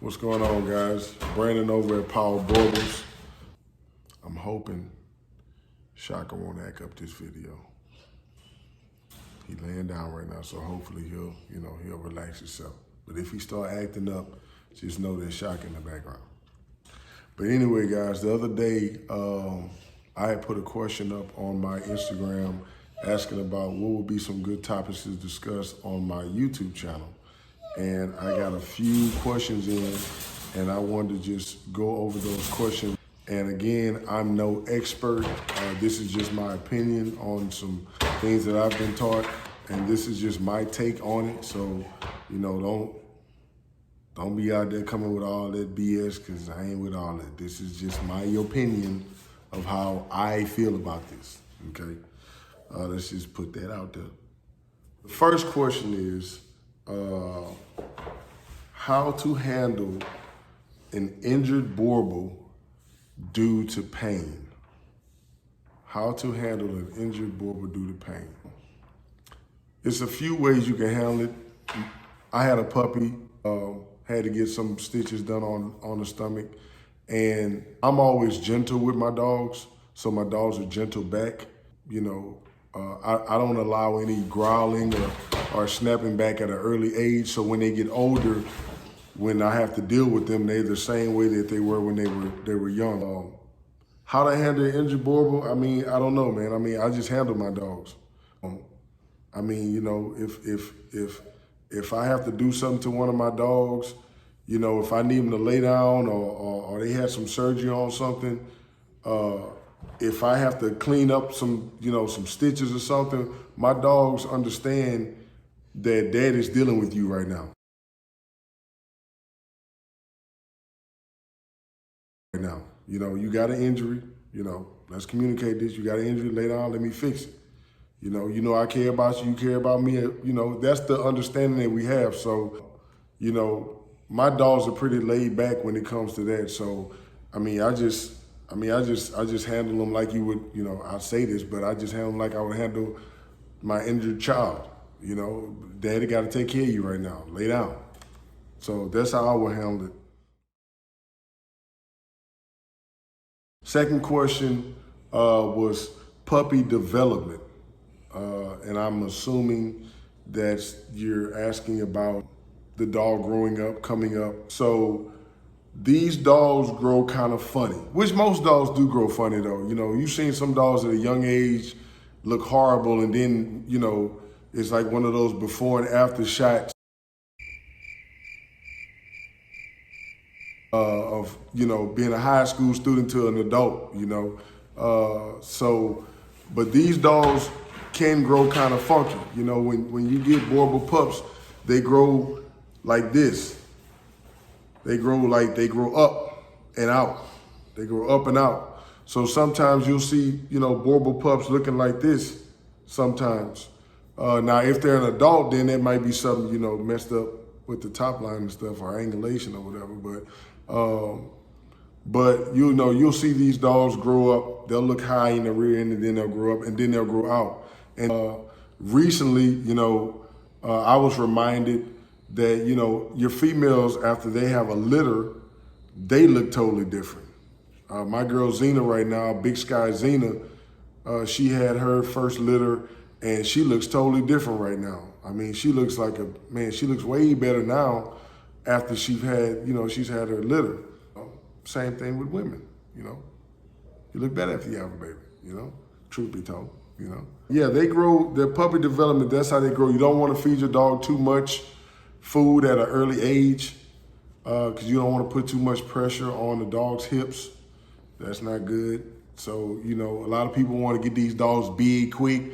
What's going on, guys? Brandon over at Boerboel. I'm hoping Shaka won't act up this video. He laying down right now, so hopefully he'll relax himself. But if he start acting up, just know there's Shaka in the background. But anyway, guys, the other day I had put a question up on my Instagram asking about what would be some good topics to discuss on my YouTube channel. And I got a few questions in, and I wanted to just go over those questions. And again, I'm no expert. This is just my opinion on some things that I've been taught, and this is just my take on it. So, don't be out there coming with all that BS, because I ain't with all that. This is just my opinion of how I feel about this, okay? Let's just put that out there. The first question is, how to handle an injured Boerboel due to pain. How to handle an injured Boerboel due to pain. It's a few ways you can handle it. I had a puppy, had to get some stitches done on the stomach, and I'm always gentle with my dogs, so my dogs are gentle back. I don't allow any growling or snapping back at an early age, so when they get older, when I have to deal with them, they're the same way that they were when they were young. How to handle an injured Boerboel? I don't know, man. I just handle my dogs. If I have to do something to one of my dogs, if I need them to lay down or they had some surgery on something, if I have to clean up some stitches or something, my dogs understand that dad is dealing with you right now. You got an injury, let's communicate this. You got an injury, lay down, let me fix it. I care about you, you care about me. That's the understanding that we have. So, my dogs are pretty laid back when it comes to that. So, I just handle them like you would, I say this, but I just handle them like I would handle my injured child. Daddy got to take care of you right now, lay down. So that's how I would handle it. Second question was puppy development. And I'm assuming that you're asking about the dog growing up, coming up. So these dogs grow kind of funny, which most dogs do grow funny though. You've seen some dogs at a young age look horrible, and then, it's like one of those before and after shots of, being a high school student to an adult, but these dogs can grow kind of funky. When you get Boerboel pups, they grow like this. They grow up and out. They grow up and out. So sometimes you'll see, Boerboel pups looking like this sometimes. Now, if they're an adult, then that might be something, messed up with the top line and stuff, or angulation or whatever. But you'll see these dogs grow up. They'll look high in the rear end, and then they'll grow up, and then they'll grow out. And recently, I was reminded that, your females, after they have a litter, they look totally different. My girl Zena right now, Big Sky Zena, she had her first litter, and she looks totally different right now. She looks like she looks way better now after she's had her litter. Same thing with women, You look better after you have a baby, truth be told, Yeah, they grow, their puppy development, that's how they grow. You don't want to feed your dog too much food at an early age, because you don't want to put too much pressure on the dog's hips. That's not good. So, a lot of people want to get these dogs big quick.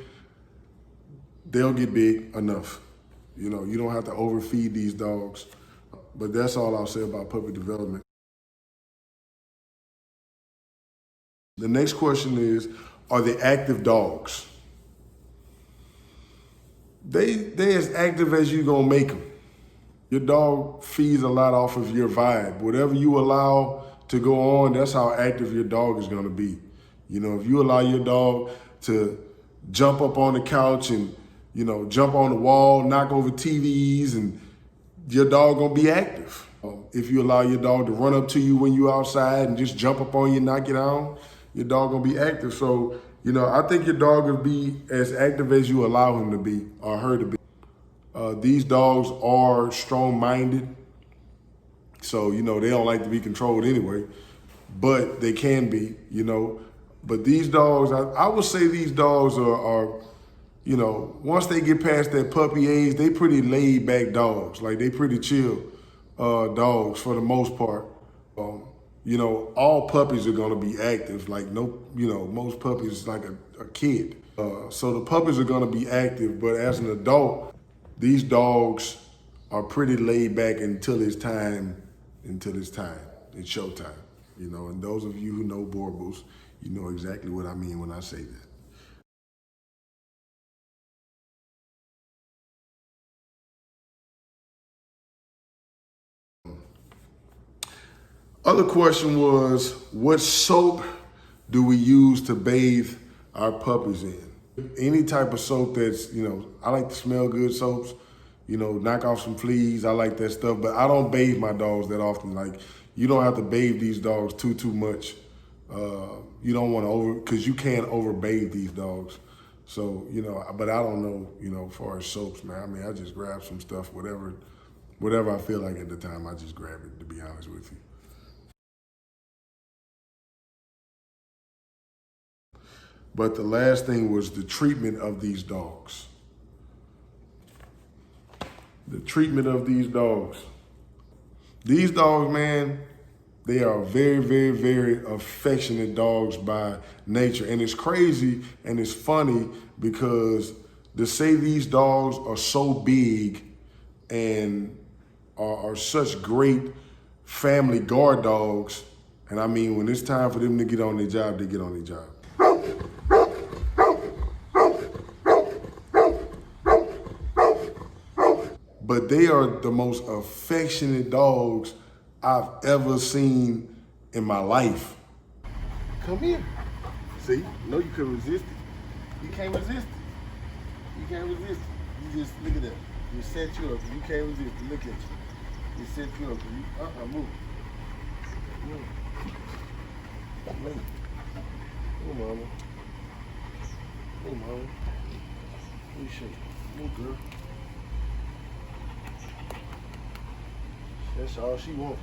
They'll get big enough. You don't have to overfeed these dogs. But that's all I'll say about puppy development. The next question is, are they active dogs? They as active as you gonna make them. Your dog feeds a lot off of your vibe. Whatever you allow to go on, that's how active your dog is gonna be. If you allow your dog to jump up on the couch and, jump on the wall, knock over TVs, and your dog gonna be active. If you allow your dog to run up to you when you're outside and just jump up on you and knock you down, your dog gonna be active. So, I think your dog will be as active as you allow him to be or her to be. These dogs are strong-minded, so, they don't like to be controlled anyway, but they can be. But these dogs, I would say these dogs are once they get past that puppy age, they pretty laid back dogs. Like they pretty chill dogs for the most part. All puppies are gonna be active. Like most puppies like a kid. So the puppies are gonna be active, but as an adult, these dogs are pretty laid back until it's time. It's showtime. And those of you who know Boerboels, you know exactly what I mean when I say that. Other question was, what soap do we use to bathe our puppies in? Any type of soap that's, I like to smell good soaps, knock off some fleas. I like that stuff, but I don't bathe my dogs that often. Like, you don't have to bathe these dogs too much. You don't want to because you can't over bathe these dogs. So, but I don't know, as far as soaps, man. I mean, I just grab some stuff, whatever I feel like at the time, I just grab it, to be honest with you. But the last thing was the treatment of these dogs. The treatment of these dogs. These dogs, man, they are very, very, very affectionate dogs by nature. And it's crazy and it's funny because to say these dogs are so big and are such great family guard dogs, and I mean, when it's time for them to get on their job, they get on their job. But they are the most affectionate dogs I've ever seen in my life. Come here. See, no, you couldn't resist it. You can't resist it. You can't resist it. You just, look at that. You set you up. You can't resist it. Look at you. You set you up. You, move. Move. Move. Move, mama. Move, mama. Let me show you. Move, girl. That's all she wants.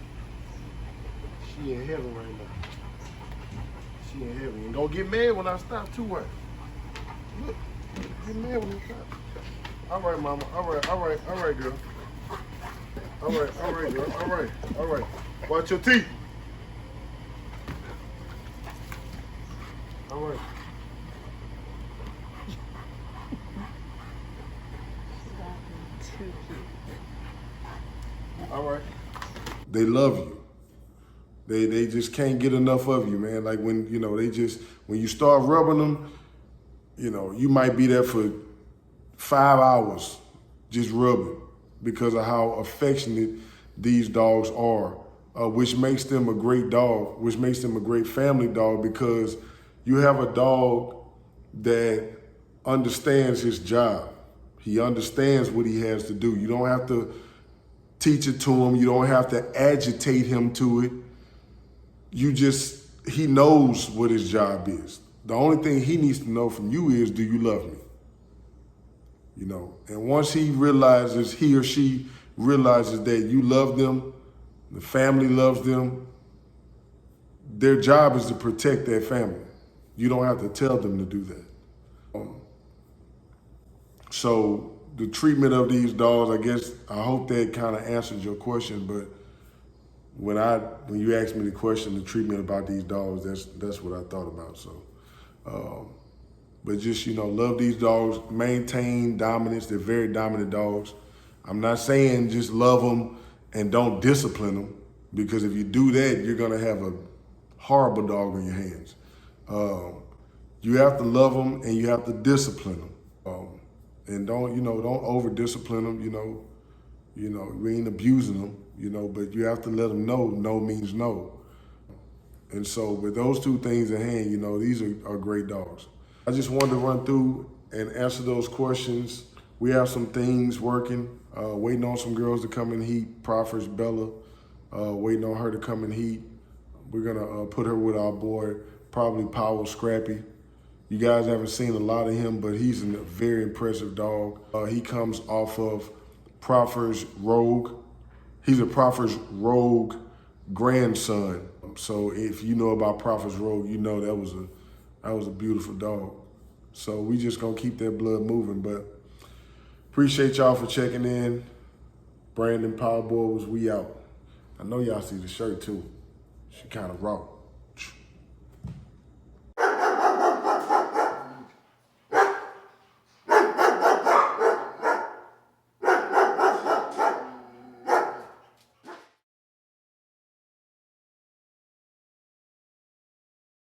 She in heaven right now. She in heaven. And don't get mad when I stop too much. Look, get mad when you stop. All right, mama. All right, girl. All right, girl. All right. Watch your teeth. All right. All right. They love you. They just can't get enough of you, man. Like when, when you start rubbing them, you might be there for 5 hours just rubbing because of how affectionate these dogs are, which makes them a great dog, which makes them a great family dog because you have a dog that understands his job. He understands what he has to do. You don't have to teach it to him. You don't have to agitate him to it. He knows what his job is. The only thing he needs to know from you is, do you love me? And once he or she realizes that you love them, the family loves them, their job is to protect their family. You don't have to tell them to do that. So the treatment of these dogs, I hope that kind of answered your question, but when you asked me the question, the treatment about these dogs, that's what I thought about. So, but just, love these dogs, maintain dominance. They're very dominant dogs. I'm not saying just love them and don't discipline them, because if you do that, you're gonna have a horrible dog on your hands. You have to love them and you have to discipline them. And don't over discipline them, we ain't abusing them, but you have to let them know no means no. And so with those two things in hand, these are great dogs. I just wanted to run through and answer those questions. We have some things working, waiting on some girls to come in heat, Proffers, Bella, waiting on her to come in heat. We're gonna put her with our boy, probably Powell Scrappy. You guys haven't seen a lot of him, but he's a very impressive dog. He comes off of Proffer's Rogue. He's a Proffer's Rogue grandson. So if you know about Proffer's Rogue, you know that was a beautiful dog. So we just gonna keep that blood moving. But appreciate y'all for checking in. Brandon Boerboel, we out. I know y'all see the shirt too. She kind of raw.